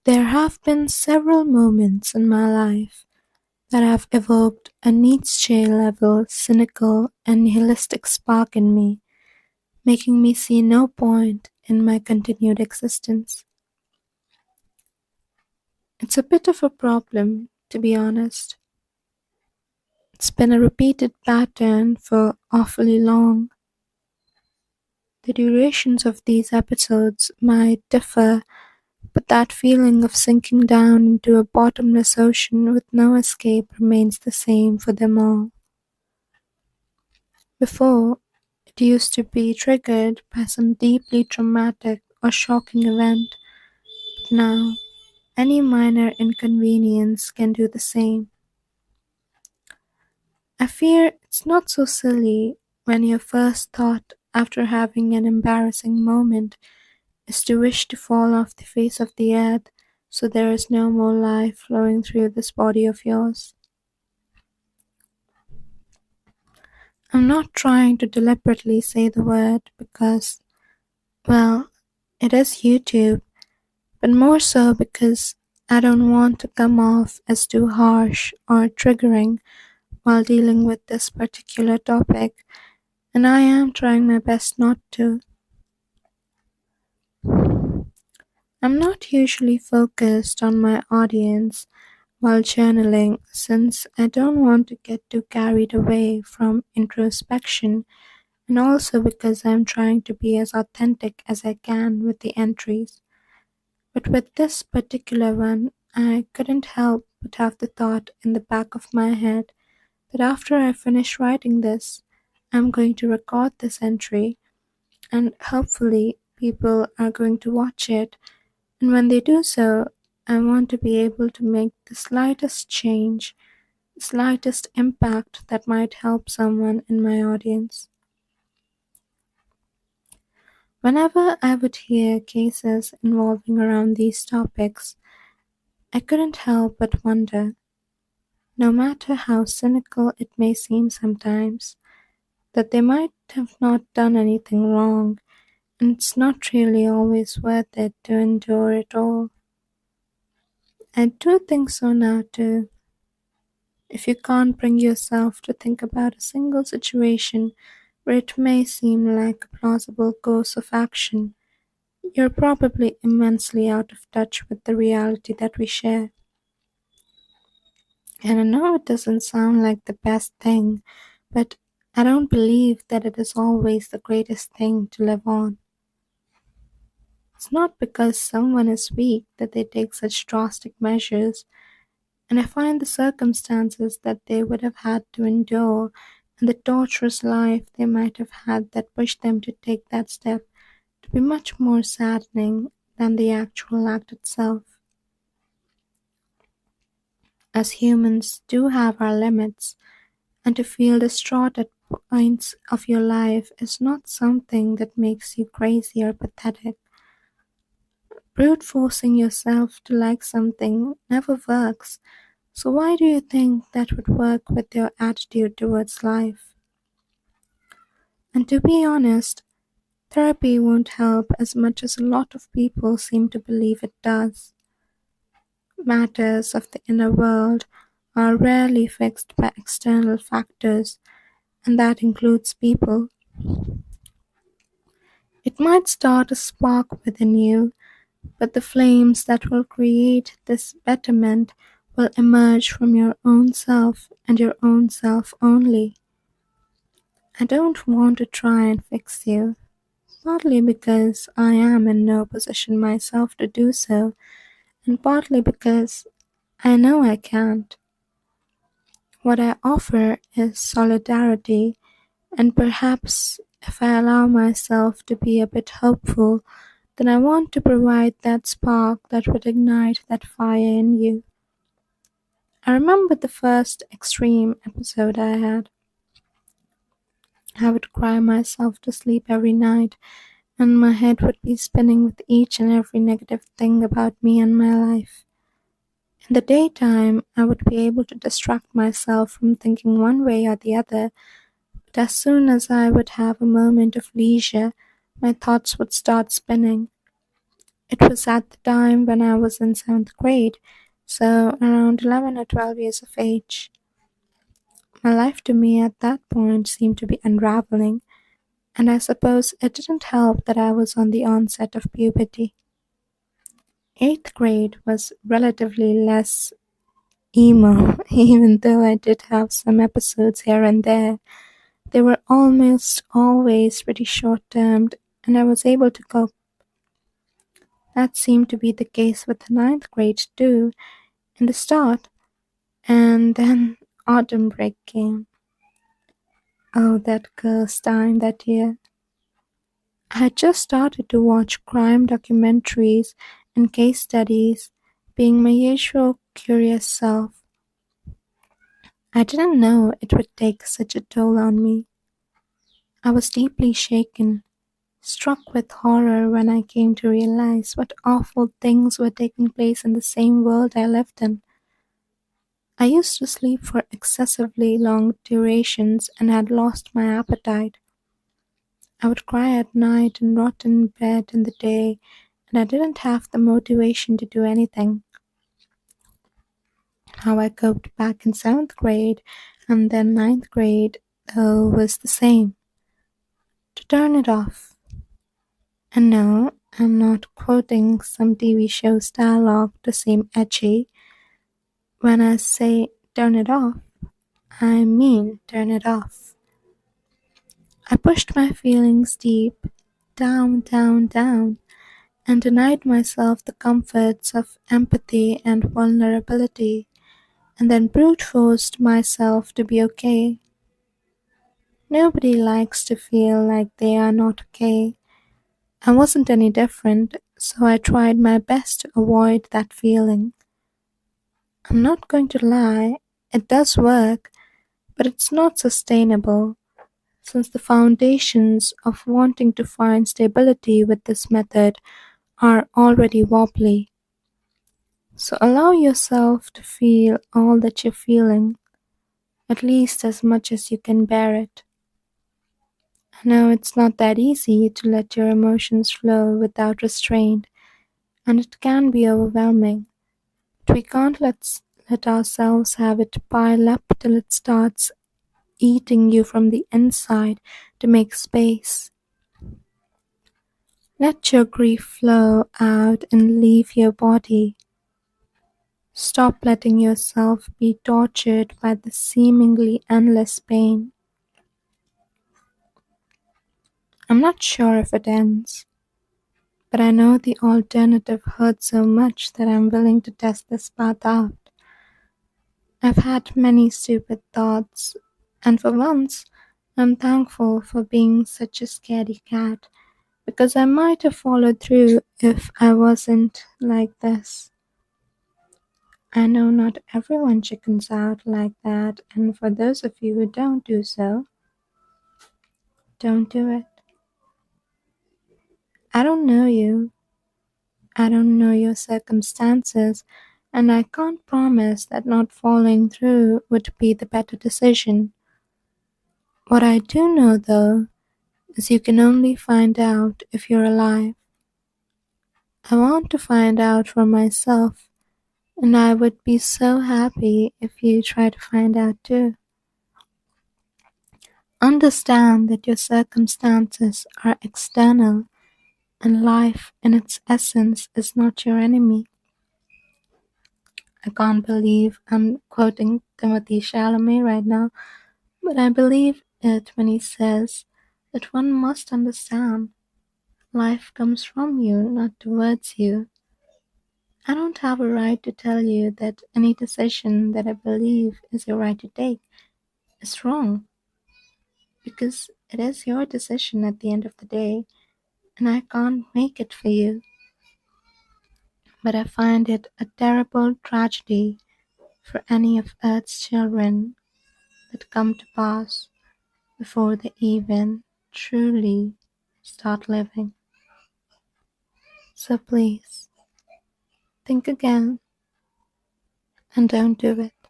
There have been several moments in my life that have evoked a Nietzsche-level cynical and nihilistic spark in me, making me see no point in my continued existence. It's a bit of a problem, to be honest. It's been a repeated pattern for awfully long. The durations of these episodes might differ, but that feeling of sinking down into a bottomless ocean with no escape remains the same for them all. Before, it used to be triggered by some deeply traumatic or shocking event, but now any minor inconvenience can do the same. I fear it's not so silly when your first thought after having an embarrassing moment is to wish to fall off the face of the earth so there is no more life flowing through this body of yours. I'm not trying to deliberately say the word because, well, it is YouTube, but more so because I don't want to come off as too harsh or triggering while dealing with this particular topic, and I am trying my best not to. I'm not usually focused on my audience while journaling since I don't want to get too carried away from introspection, and also because I'm trying to be as authentic as I can with the entries. But with this particular one, I couldn't help but have the thought in the back of my head that after I finish writing this, I'm going to record this entry and hopefully people are going to watch it, and when they do so, I want to be able to make the slightest change, the slightest impact that might help someone in my audience. Whenever I would hear cases involving around these topics, I couldn't help but wonder, no matter how cynical it may seem sometimes, that they might have not done anything wrong, and it's not really always worth it to endure it all. I do think so now too. If you can't bring yourself to think about a single situation where it may seem like a plausible course of action, you're probably immensely out of touch with the reality that we share. And I know it doesn't sound like the best thing, but I don't believe that it is always the greatest thing to live on. It's not because someone is weak that they take such drastic measures, and I find the circumstances that they would have had to endure and the torturous life they might have had that pushed them to take that step to be much more saddening than the actual act itself. As humans do have our limits, and to feel distraught at points of your life is not something that makes you crazy or pathetic. Brute forcing yourself to like something never works, so why do you think that would work with your attitude towards life? And to be honest, therapy won't help as much as a lot of people seem to believe it does. Matters of the inner world are rarely fixed by external factors, and that includes people. It might start a spark within you, but the flames that will create this betterment will emerge from your own self and your own self only. I don't want to try and fix you, partly because I am in no position myself to do so, and partly because I know I can't. What I offer is solidarity, and perhaps if I allow myself to be a bit hopeful, then I want to provide that spark that would ignite that fire in you. I remember the first extreme episode I had. I would cry myself to sleep every night, and my head would be spinning with each and every negative thing about me and my life. In the daytime, I would be able to distract myself from thinking one way or the other, but as soon as I would have a moment of leisure, my thoughts would start spinning. It was at the time when I was in 7th grade, so around 11 or 12 years of age. My life to me at that point seemed to be unraveling, and I suppose it didn't help that I was on the onset of puberty. 8th grade was relatively less emo, even though I did have some episodes here and there. They were almost always pretty short-termed, and I was able to cope. That seemed to be the case with the 9th grade too, in the start, and then autumn break came. Oh, that cursed time that year. I had just started to watch crime documentaries and case studies, being my usual curious self. I didn't know it would take such a toll on me. I was deeply shaken, struck with horror when I came to realize what awful things were taking place in the same world I lived in. I used to sleep for excessively long durations and had lost my appetite. I would cry at night and rot in bed in the day, and I didn't have the motivation to do anything. How I coped back in 7th grade and then 9th grade, though, was the same: to turn it off. And no, I'm not quoting some TV show's dialogue to seem edgy. When I say turn it off, I mean turn it off. I pushed my feelings deep, down, down, down, and denied myself the comforts of empathy and vulnerability, and then brute forced myself to be okay. Nobody likes to feel like they are not okay. I wasn't any different, so I tried my best to avoid that feeling. I'm not going to lie, it does work, but it's not sustainable, since the foundations of wanting to find stability with this method are already wobbly. So allow yourself to feel all that you're feeling, at least as much as you can bear it. I know it's not that easy to let your emotions flow without restraint, and it can be overwhelming. But we can't let ourselves have it pile up till it starts eating you from the inside to make space. Let your grief flow out and leave your body. Stop letting yourself be tortured by the seemingly endless pain. I'm not sure if it ends, but I know the alternative hurts so much that I'm willing to test this path out. I've had many stupid thoughts, and for once, I'm thankful for being such a scaredy cat, because I might have followed through if I wasn't like this. I know not everyone chickens out like that, and for those of you who don't do so, don't do it. I don't know you. I don't know your circumstances, and I can't promise that not following through would be the better decision. What I do know, though, is you can only find out if you're alive. I want to find out for myself, and I would be so happy if you try to find out too. Understand that your circumstances are external, and life in its essence is not your enemy. I can't believe I'm quoting Timothy Chalamet right now, but I believe it when he says that one must understand life comes from you, not towards you. I don't have a right to tell you that any decision that I believe is your right to take is wrong, because it is your decision at the end of the day, and I can't make it for you. But I find it a terrible tragedy for any of Earth's children that come to pass before they even truly start living. So please, think again and don't do it.